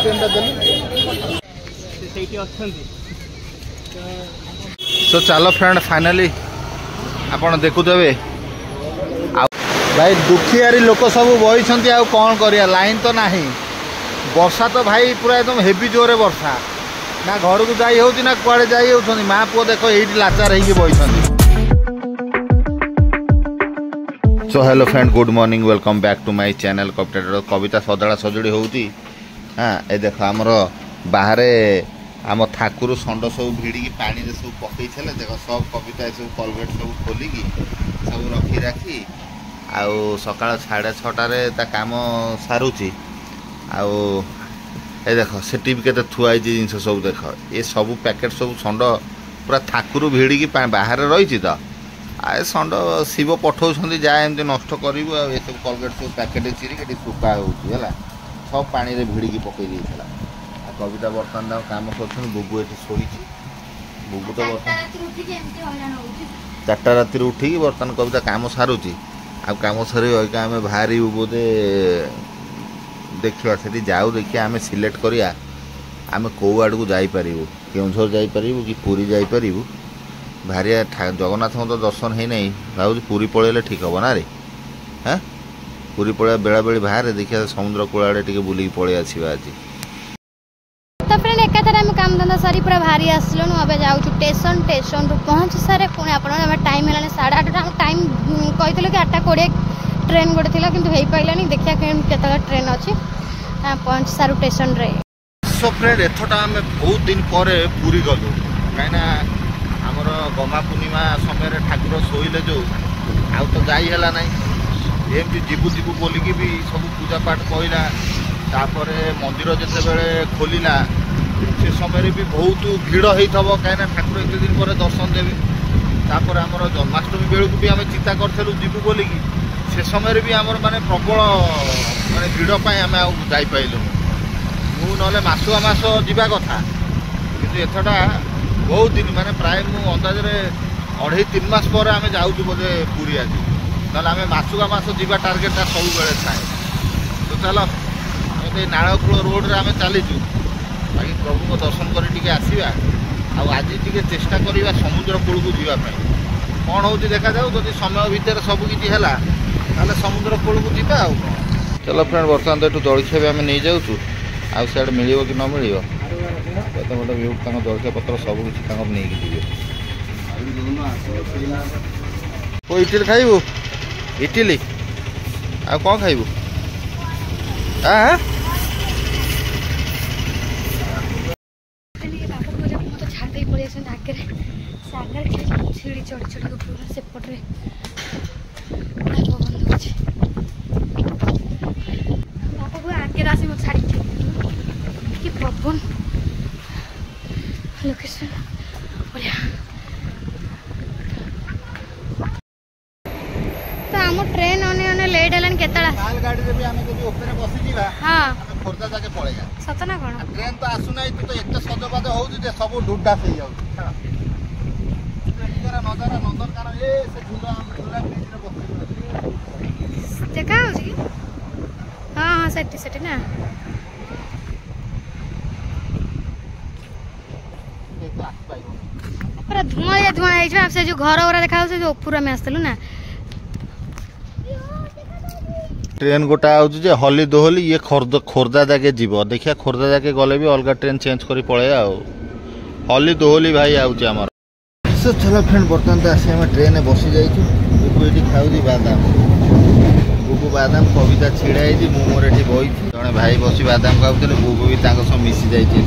पेनटा देली सो चलो friend finally आपण देखुदेवे भाई दुखियारी लोक सब बही कौन करिया लाइन तो नहीं वर्षा तो भाई पूरा एकदम हेवी जोरे वर्षा ना घर को जाई होती ना कुआड़े जाई होती माँ पुओ देख ये लाचार हो बही। So hello friend good morning welcome back to my channel Kavita सदाड़ा सजुड़ी होती। हाँ ये देख आमर बाहर आम ठाकुर षंड सब भिड़ी पानी सब पकई देख सब कविता सब कलगेट सब खोलिकी सब रखी राखी आउ सकाळ 6:30 काम सारूची आउ ए देख सेठी भी केते थुआई जिनस सब देख ये सब पैकेट सब षंड पूरा ठाकुर भिड़ी बाहर रही तो आ षंड शिव पठाऊँ जाए एमती नष्ट करूँ आ सब कलगेट सब पैकेट चिरिक सुखा होगा सब पानी रे भिड़ी पकई देला। कविता बर्तमान काम कर बुबू ये शोई बुबू तो 4टा राति उठिकी बर्तमान कविता काम सारूची आ काम सर आम बाहर बोधे देखा से जाऊ देखिए आम सिलेक्ट करिया आम कौ आड़ को जापर केउझर जापर कि पुरी जापर भारिया जगन्नाथ तो दर्शन है नहीं भाव पुरी पलैले ठीक हम ना रे। हाँ पुरी पलैया बेला बेली बाहर देखिए समुद्र कूल आड़े टे बुलिकी पलि आसवा आज तो फ्रेंड एकाथर आम काम धंदा सारी पूरा बाहरी आसलु अब जाऊँ स्टेशन स्टेशन रु पहुँच सारे पुणी आप टाइम है 8:30 टाइम कही कि 8:20 ट्रेन गोटे थी कि हो पारानी देखिए केत ट्रेन अच्छी पहुँच सारू स्टेशन रे। सो फ्रेंड एथटा आम बहुत दिन पर पुरी गलु कहीं आमर गमा पूर्णिमा समय ठाकुर शोले जो आउ तो जाइला ना एमती जीवु जीवु बोलिकी भी सब पूजा पाठ कहला तापर मंदिर जिते बड़े खोलला से समय भी बहुत भिड़ होता कहीं ठाकुर एत दिन पर दर्शन देवे तापर आमर जन्माष्टमी बेलू भी आम चिंता करूँ जीवु बोलिकी से समय भी आमर माने प्रबल माने भिड़ आम आईपाइलु मु ना मसुआ मास जावा कथा कि एथटा बहुत दिन माने प्राय मु अंदाज 2.5-3 मास पर आम जाऊँ बोधे पुरी आज ना आम मसुआ मास जावा टार्गेटा सब बेले थाए तो चलो नालकूल रोड रे आम चलीचु बाकी प्रभु को दर्शन कर आसवा आज टी चेष्टा करवा समुद्र कूल को जावाई कौन हो देखा जाऊ जब समय भितर सबकि है समुद्र कूल को जा। चलो फ्रेंड बर्तमान तो ये जलखिया भी आम नहीं जाऊँ आउ सियाड़े मिल कि न मिल मोटे जलखिया पत्र सबकि नहीं इटिली खाइबू इटिली आ कौन खाइबू छिड़ी चढ़ी चढ़ी पूरा सेपटे बापा को आगे आसी मत छाड़ी कि पवन लोकेशन बढ़िया। तो आम ट्रेन अने अने लेट है केतला गाड़ी रे भी आमे जदी ऊपर बसी जीवा हां खोर्धा जाके पळेगा सत ना कोन ट्रेन तो आसु नाही तू तो एते सजबाद हो जे सब डुडा से जाउ नजारा नंदन कारण ए से झूला ब्रिज रे बसी देखा हो जी हां हां सेट ना पूरा धुआं है से जो घर ओरा देखा से जो ऊपर में आस्तलु ना ट्रेन गोटा आउे हली दोहली ये खोर्धा जाके जीव देखिए खोर्धा जाके गले भी अलग ट्रेन चेंज कर पड़े हली दोहली भाई आम सो चलो फ्रेंड बर्तमान तो आसी आम ट्रेन बसी जाइए बुबू ये खाऊँ बादाम बुबू बादाम कविता छिड़ाई मोर ये बही जड़े भाई बसी बादाम खाऊले बुबू भी मिसी जाइए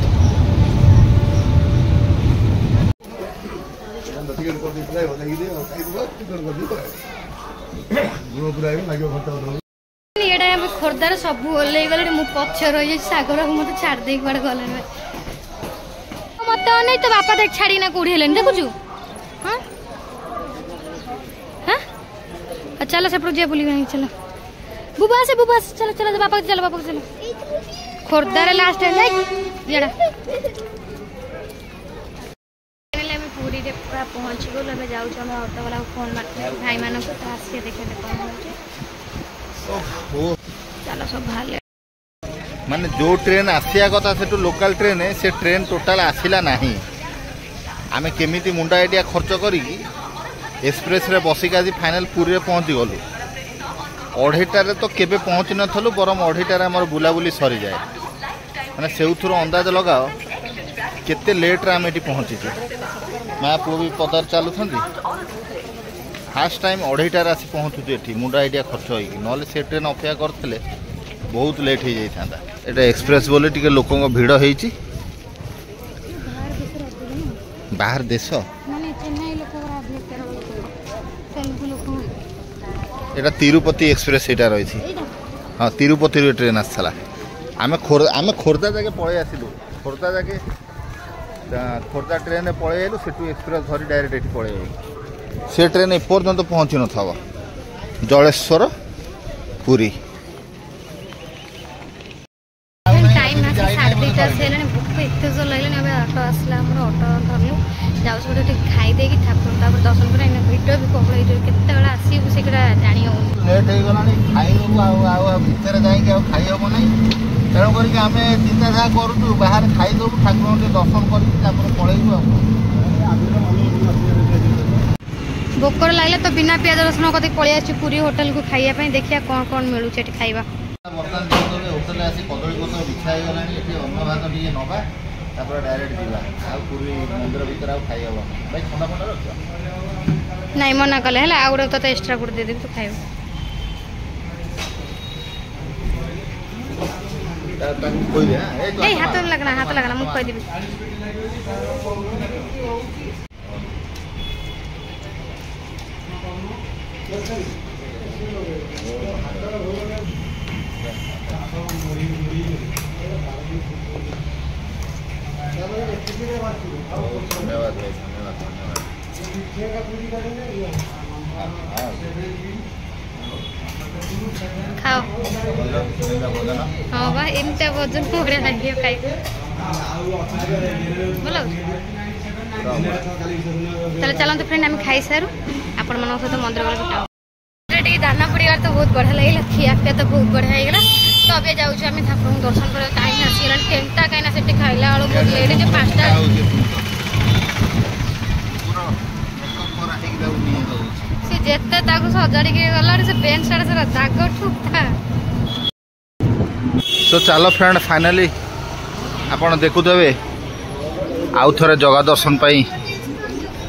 खोर्धार सब ओल्ल गले मु पक्ष रही सागर मत छाड़ दे कड़े गले मत नहीं तो बापा देख छाड़ी ना कौड़ी हेले देखु हाँ हाँ चलो से बुली चलो बुबा से चलो चलो बापा चलो खोर्धार लास्ट है पूरी पूरा पहुँची गलु ए जाऊँ ऑटो वाला फोन भाई मान तो आसिए देखे कौन हो चलो सब बाहर माने जो ट्रेन आसिया कथा से लोकल ट्रेन से ट्रेन टोटाल आसिला नहीं। आमे केमिति मुंडा एडिया खर्च करी एक्सप्रेस रे बसिक आज फाइनल पुरी पहुँची गलु। 2:30 तो केबे पहुँची नथलु बरम 2:30 आमर बुलाबुली सरी जाए। मैंने से अंदाज लगाओ केते लेट रे आम ये पहुँची। माँ पुओ भी पदार चलुं फास्ट टाइम 2:30 आसी पहुँचुचे ये मुंडा आइडिया खर्च होगी ना से ट्रेन अपेक्षा करते बहुत लेट हो जाता। ये एक्सप्रेस बोले टी लोक भिड़ हो बाहर देश ये तिरुपति एक्सप्रेस यहाँ रही। हाँ तिरुपति ट्रेन आसाला आम खोर्धा जाके पलि आसलु। खोर्धा जाके खोर्धा ट्रेन पलि आलु से एक्सप्रेस धरी डायरेक्ट ये पलि से ट्रेन एपर्यंत पहुँची न था जलेश्वर पुरी। एत जोर लगे अटो आसला अटो धरलु जाऊँ गोटे खाई देकी ठाकुर दर्शन कर भिड भी प्रबल केत आसू से जानी हो लेट हो गलानी खाई भितर जाइए खाई हम ना तेणुक आम चिंता जहाँ करूँ बाहर खाईदू ठाकुर दर्शन कर पलैबू। भोकर लगे तो बिना पियाज रसुण कति पलि आसु पुरी होटल को खाइबा देखिए कौन कौन मिलूँ खाइबा। बर्तमान देखते होटेल आसी कदली पत्र बिछा गला अन्न भात टे नवा डायरेक्ट जावा पूरी मंदिर भर खाई हम भाई ठंडा फंडा रख नहीं मना कले आ गोटे तो एक्सट्रा गोटे देदेवी तू खाइब। हाथ लगना मुझे कहीदेवी धन्यवाद भाई खाओ। हाँ बा एमती भोजन बढ़िया लगे खाई भल चलो चलते फ्रेंड आम खाई सारू आपण मान सहित मंदिर गला टे दाना पड़ार तो बहुत बढ़िया लगे खिया पिया तो बहुत बढ़िया होगा। तो अभी जाऊँ आम ठाकुर दर्शन कर टाइम आसगला 10टा कहीं से खाइला बेलू बहुत लेट जो 5टा सी जिते सजाड़ी गला से पेंट साढ़े सारा दाग ठुका। तो चलो फ्रेंड फाइनाली आपण देखुदे आउ थे जगह दर्शन पाई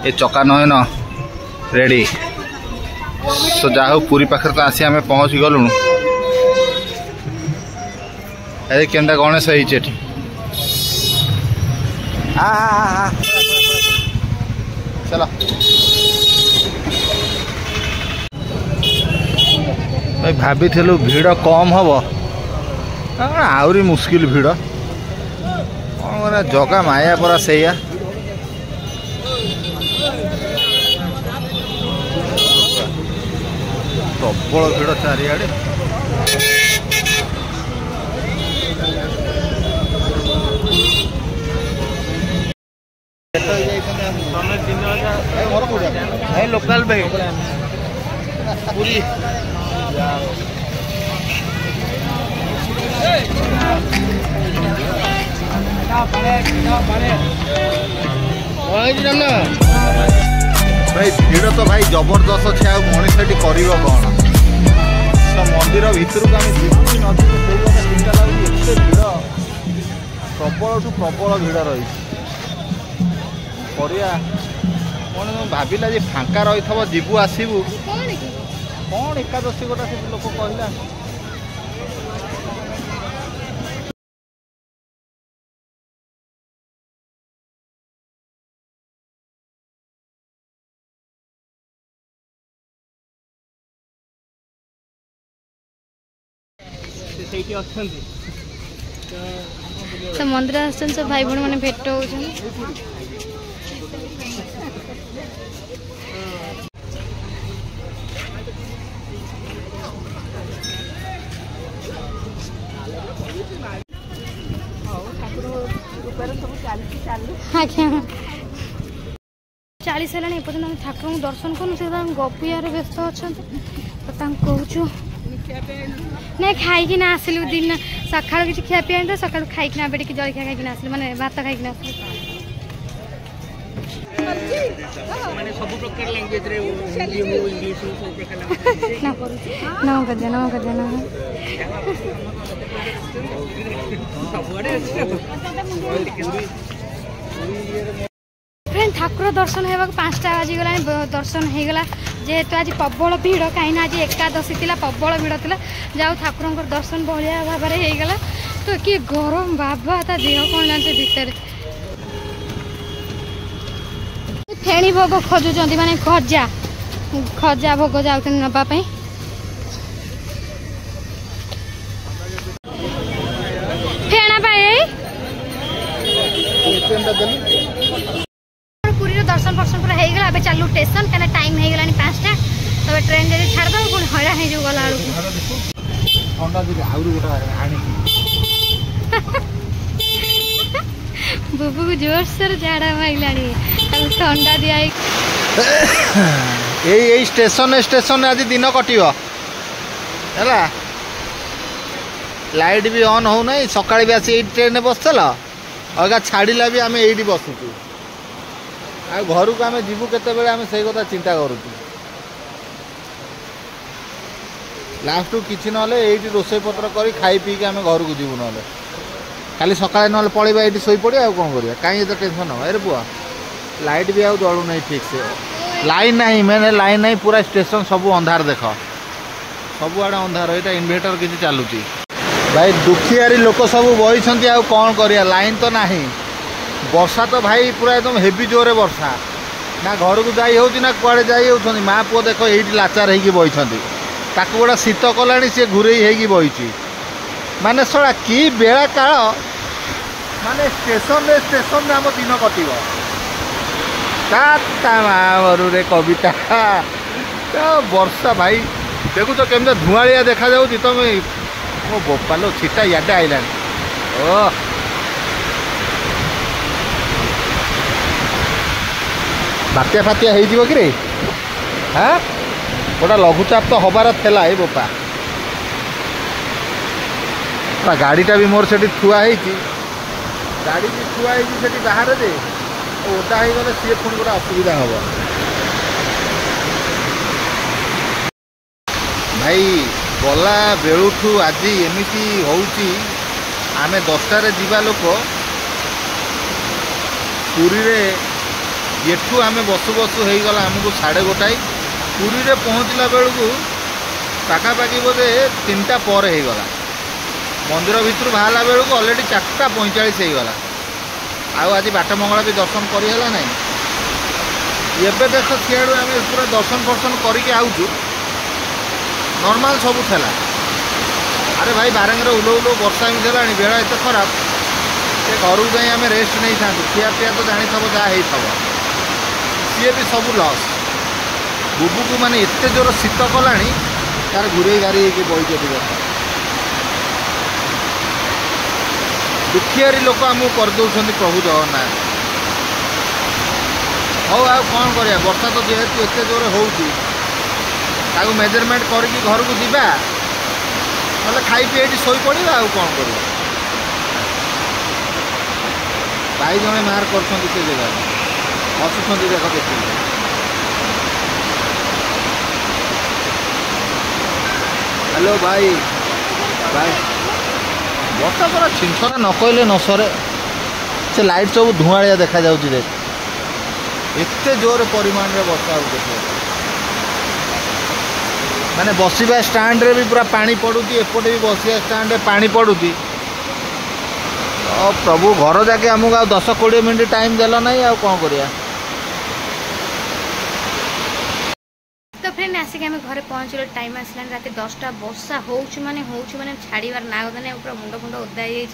ये चका नयन रेडी। सो जाओ पूरी पाखे तो आसी आम पहुँची गलु। अरे केन्दा गणेश होती चलो भाई भाभी भिड़ कम हम आहरी मुस्किल भिड़ कौन जगा माया परा से प्रबल भिड़ चारिआडे। लोकल भाई पूरी भाई भिड़ तो भाई जबरदस्त है। मनीष कर कौन तो मंदिर भितर को आम जीवु नजीबू से चिंता लगे एत भिड़ प्रबल ठू प्रबल भिड़ रही कौन भाविला जे फांका रही थब जीवु आसबू कौन एकादशी गोटा से लोक कहला तो मंदिर आसन सब भाई भौणी मैंने भेट हो चली सारे एपर्तन ठाकुर दर्शन करूँ से गपियार व्यस्त अच्छा तो कहूँ नहीं खाई ना आसलु दिन सका किसी खिया पी सका खाई जलखिया खाई आसलु माने भात खाई आसलु माने सब प्रकार लैंग्वेज रे हिंदी हो इंग्लिश हो सब प्रकार लैंग्वेज ना करू ना कर दे ना फ्रेंड ठाकुर दर्शन होगा 5टा बाजी गला दर्शन हो गला जेहेतु आज प्रबल भिड़ कहीं आज एकादशी थी प्रबल भिड़ थी जाऊ ठाकुर दर्शन बढ़िया भाव में होगला तो कि गरम बाबा ता देह कौन जाने भितर फेणी भोग खोजुंट माने खजा खजा भोग जाऊँ नापी फेणा पुरी दर्शन फर्शन पूरा हो गला चलू स्टेशन क्या टाइम हो गला 5टा तब ट्रेन जब छाड़ दो पुणी हईरा हो गला बुबू को जोर से झाड़ा माइला ठंडा दिया यही स्टेशन आज दिन कटियो है लाइट भी ऑन हो ना सका भी आसी ट्रेन बसल अगा छाड़ा भी आम ये बसुचु आ घर को आम जीवु केते आम से कथा चिंता करुचु लास्ट किसी ना ये रोसे पत्र कर खाई पी के आम घर को जीवु ना खाली सका ना पलैबा ये शई पड़े आ कौन करिया कहीं तो टेंशन हो अरे बुआ लाइट भी आउ जलू ना ठीक से लाइन ना मैंने लाइन ना पूरा स्टेशन सब अंधार देख सब आड़े अंधार यहाँ इन्वर्टर किसी चलुची भाई दुखियारी लोक सब बही आ कौन करिया लाइन तो ना वर्षा तो भाई पूरा एकदम हेवी जोरे वर्षा ना घर को जाई हो ना कुआड़े जाई होती माँ पुओ देख ये लाचार होगी बही ताकू गोटा शीत कला सी घूरे होगी बही माने सड़ा कि बेला काल माने स्टेशन आम दिन कटिब मारू रे कविता तो वर्षा भाई देखु तो केमती धुआलिया देखा जाऊँ तुम मो बोपालो छिटा याडे आईला ओ बात्या फातिया हो कि हाँ गोटा लघुचाप तो हबार थेला ए बोपा गाड़ीटा भी मोर से थुआई गाड़ी भी थुआई बाहर दे ओदा हो गले सी पुणी गोटे असुविधा हम भाई गला बेलुठू आज एमती होउची आमे 10टारे जीवा लोक पुरी रे एठू आमे बसु बसु हो गला आमको 1:30 पुरी रे पहुँचला बेलू पाखापाखि बोधे 3टा पर हो गला मंदिर भितर बाहला बेलू अलरेडी 4:45 हो गला आज बाटमंगला भी दर्शन करला ना एबे देख सियाड़ू आम पूरा दर्शन फर्शन करके आउचु नॉर्मल सब थेला अरे भाई बारंगे उलो उलो वर्षा एमती है बेड़ा एत खराब से घर को जाए आम रेस्ट नहीं था खिया पिया तो जानी थब जहाँ हो सी भी सब लस बुबू को माने एत जोर शीत कला तार घूरे गारी बही देख दुखियारी लोक आमको करदे प्रभु जगन्नाथ हो आ कौन करिया वर्षा तो जेहेतु एत जोर हो मेजरमेंट करके घर को जीवा ना खाई पी ये शई पड़ा आ कौन कर भाई जमे मार कर जगह हसुं देख देख हेलो भाई भाई वर्षा पूरा छिंछरा न कहले न सरे से लाइट सब धुआलिया देखा जाऊँगी एत जोर परिमाण में वर्षा हो माने बसवा स्टाण्ड रे भी पूरा पानी पड़ुची एपटे भी बसवा स्टाण्ड रे पानी पड़ुची प्रभु घर जाके आमको 10-20 मिनट टाइम देला नहीं आ कौन करिया तो फ्रेंड आसिक आम घर पहुँचल टाइम आसला रात 10टा वर्षा होने छाड़बार ना गदा नहीं पूरा मुंड फुंड ओदा हो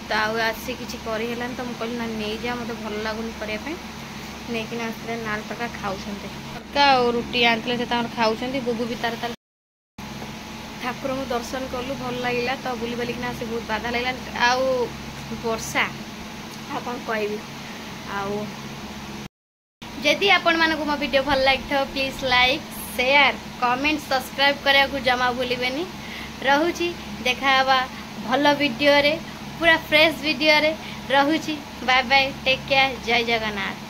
तो आसी किसी करला तो मुझे कहली ना नहीं जा मत भल लगुन करने नहीं आसते नाल तका खाऊ रुटी आनते से खाऊँ बुबू भी तार ठाकुर को दर्शन कलु भल लगे तो बुली बालिकिना आसी बहुत बाधा लगे आउ वर्षा आ कौन कहबी जदि आपण मानक मो वीडियो भल लगी please like share comment subscribe करने को जमा भूलिबेनी रहुची देखा भल वीडियो रे पूरा फ्रेश वीडियो रे रहुची बाय बाय टेक केयर जय जगन्नाथ।